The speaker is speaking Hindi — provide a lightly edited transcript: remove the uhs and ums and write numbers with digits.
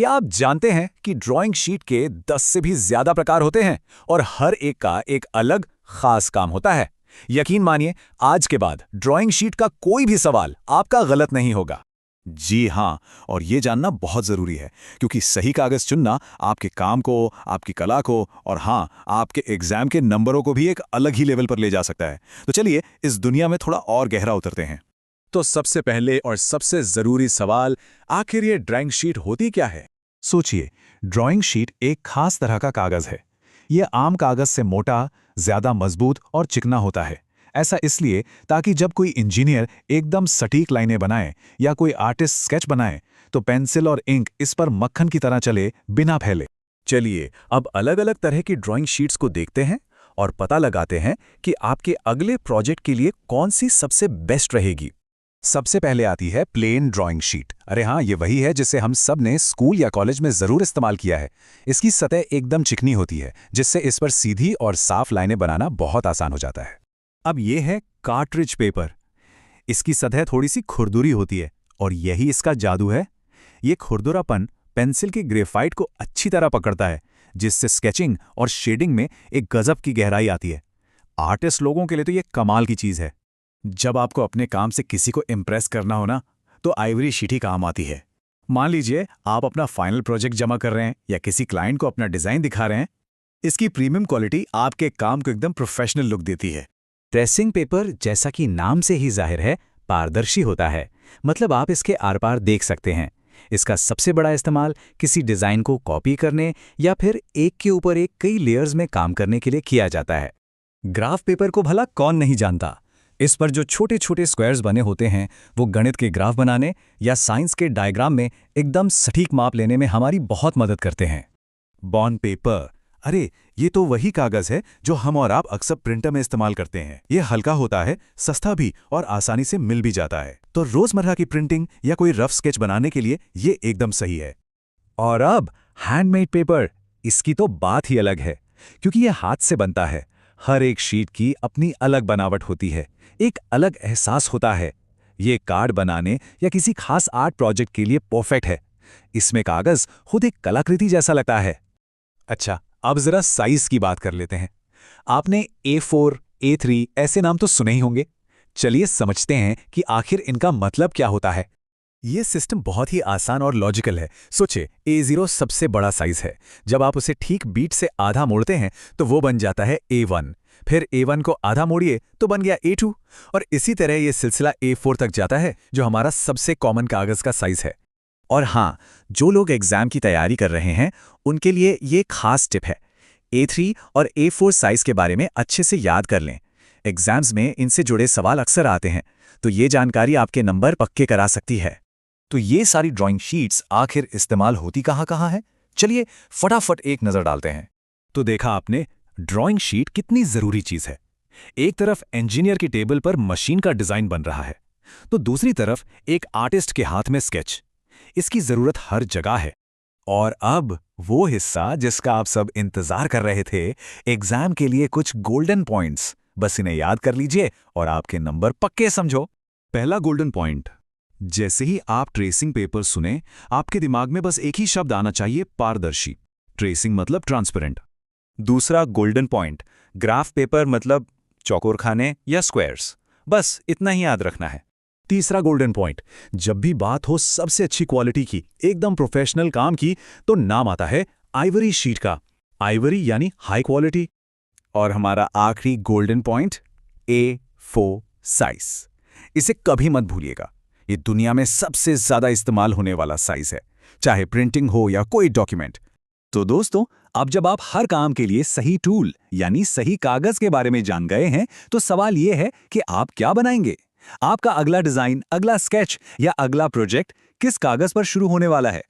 क्या आप जानते हैं कि ड्राइंग शीट के 10 से भी ज्यादा प्रकार होते हैं और हर एक का एक अलग खास काम होता है। यकीन मानिए, आज के बाद ड्राइंग शीट का कोई भी सवाल आपका गलत नहीं होगा। जी हाँ, और ये जानना बहुत ज़रूरी है क्योंकि सही कागज़ चुनना आपके काम को, आपकी कला को और हाँ, आपके एग्ज़ाम के नंबरों को भी एक अलग ही लेवल पर ले जा सकता है। तो चलिए इस दुनिया में थोड़ा और गहरा उतरते हैं। तो सबसे पहले और सबसे जरूरी सवाल, आखिर ये ड्राइंग शीट होती क्या है? सोचिए, ड्राइंग शीट एक खास तरह का कागज़ है। ये आम कागज़ से मोटा, ज़्यादा मजबूत और चिकना होता है। ऐसा इसलिए ताकि जब कोई इंजीनियर एकदम सटीक लाइनें बनाए या कोई आर्टिस्ट स्केच बनाए तो पेंसिल और इंक इस पर मक्खन की तरह चले, बिना फैले। चलिए अब अलग-अलग तरह की ड्राइंग शीट्स को देखते हैं और पता लगाते हैं कि आपके अगले प्रोजेक्ट के लिए कौन सी सबसे बेस्ट रहेगी। सबसे पहले आती है प्लेन ड्राइंग शीट। अरे हाँ, ये वही है जिसे हम सब ने स्कूल या कॉलेज में ज़रूर इस्तेमाल किया है। इसकी सतह एकदम चिकनी होती है, जिससे इस पर सीधी और साफ लाइनें बनाना बहुत आसान हो जाता है। अब ये है कार्ट्रिज पेपर। इसकी सतह थोड़ी सी खुरदुरी होती है और यही इसका जादू है। ये खुरदुरापन पेंसिल की ग्रेफाइट को अच्छी तरह पकड़ता है, जिससे स्केचिंग और शेडिंग में एक गजब की गहराई आती है। आर्टिस्ट लोगों के लिए तो ये कमाल की चीज़ है। जब आपको अपने काम से किसी को इम्प्रेस करना हो ना, तो आइवरी शीट ही काम आती है। मान लीजिए आप अपना फाइनल प्रोजेक्ट जमा कर रहे हैं या किसी क्लाइंट को अपना डिज़ाइन दिखा रहे हैं। इसकी प्रीमियम क्वालिटी आपके काम को एकदम प्रोफेशनल लुक देती है। ट्रेसिंग पेपर, जैसा कि नाम से ही जाहिर है, पारदर्शी होता है। मतलब आप इसके आर पार देख सकते हैं। इसका सबसे बड़ा इस्तेमाल किसी डिज़ाइन को कॉपी करने या फिर एक के ऊपर एक कई लेयर्स में काम करने के लिए किया जाता है। ग्राफ पेपर को भला कौन नहीं जानता। इस पर जो छोटे छोटे स्क्वायर्स बने होते हैं, वो गणित के ग्राफ बनाने या साइंस के डायग्राम में एकदम सटीक माप लेने में हमारी बहुत मदद करते हैं। बॉन्ड पेपर, अरे ये तो वही कागज़ है जो हम और आप अक्सर प्रिंटर में इस्तेमाल करते हैं। ये हल्का होता है, सस्ता भी और आसानी से मिल भी जाता है। तो रोज़मर्रा की प्रिंटिंग या कोई रफ स्केच बनाने के लिए ये एकदम सही है। और अब हैंडमेड पेपर, इसकी तो बात ही अलग है क्योंकि ये हाथ से बनता है। हर एक शीट की अपनी अलग बनावट होती है, एक अलग एहसास होता है। ये कार्ड बनाने या किसी खास आर्ट प्रोजेक्ट के लिए परफेक्ट है। इसमें कागज़ खुद एक कलाकृति जैसा लगता है। अच्छा, अब जरा साइज की बात कर लेते हैं। आपने A4, A3 ऐसे नाम तो सुने ही होंगे। चलिए समझते हैं कि आखिर इनका मतलब क्या होता है। ये सिस्टम बहुत ही आसान और लॉजिकल है। सोचिए, A0 सबसे बड़ा साइज है। जब आप उसे ठीक बीट से आधा मोड़ते हैं तो वो बन जाता है A1। फिर A1 को आधा मोड़िए तो बन गया A2 और इसी तरह ये सिलसिला A4 तक जाता है, जो हमारा सबसे कॉमन कागज़ का साइज है। और हाँ, जो लोग एग्जाम की तैयारी कर रहे हैं उनके लिए ये खास टिप है। A3 और A4 साइज के बारे में अच्छे से याद कर लें। एग्जाम्स में इनसे जुड़े सवाल अक्सर आते हैं, तो ये जानकारी आपके नंबर पक्के करा सकती है। तो ये सारी ड्राइंग शीट्स आखिर इस्तेमाल होती कहाँ है? चलिए फटाफट एक नज़र डालते हैं। तो देखा आपने, ड्राइंग शीट कितनी ज़रूरी चीज़ है। एक तरफ इंजीनियर की टेबल पर मशीन का डिज़ाइन बन रहा है, तो दूसरी तरफ एक आर्टिस्ट के हाथ में स्केच। इसकी ज़रूरत हर जगह है। और अब वो हिस्सा जिसका आप सब इंतज़ार कर रहे थे, एग्जाम के लिए कुछ गोल्डन पॉइंट्स। बस इन्हें याद कर लीजिए और आपके नंबर पक्के समझो। पहला गोल्डन पॉइंट, जैसे ही आप ट्रेसिंग पेपर सुने, आपके दिमाग में बस एक ही शब्द आना चाहिए, पारदर्शी। ट्रेसिंग मतलब ट्रांसपेरेंट। दूसरा गोल्डन पॉइंट, ग्राफ पेपर मतलब चौकोर खाने या स्क्वायर्स। बस इतना ही याद रखना है। तीसरा गोल्डन पॉइंट, जब भी बात हो सबसे अच्छी क्वालिटी की, एकदम प्रोफेशनल काम की, तो नाम आता है आइवरी शीट का। आइवरी यानी हाई क्वालिटी। और हमारा आखिरी गोल्डन पॉइंट, A4 साइज। इसे कभी मत भूलिएगा। ये दुनिया में सबसे ज्यादा इस्तेमाल होने वाला साइज है, चाहे प्रिंटिंग हो या कोई डॉक्यूमेंट। तो दोस्तों, अब जब आप हर काम के लिए सही टूल यानी सही कागज के बारे में जान गए हैं, तो सवाल यह है कि आप क्या बनाएंगे? आपका अगला डिजाइन, अगला स्केच या अगला प्रोजेक्ट किस कागज पर शुरू होने वाला है?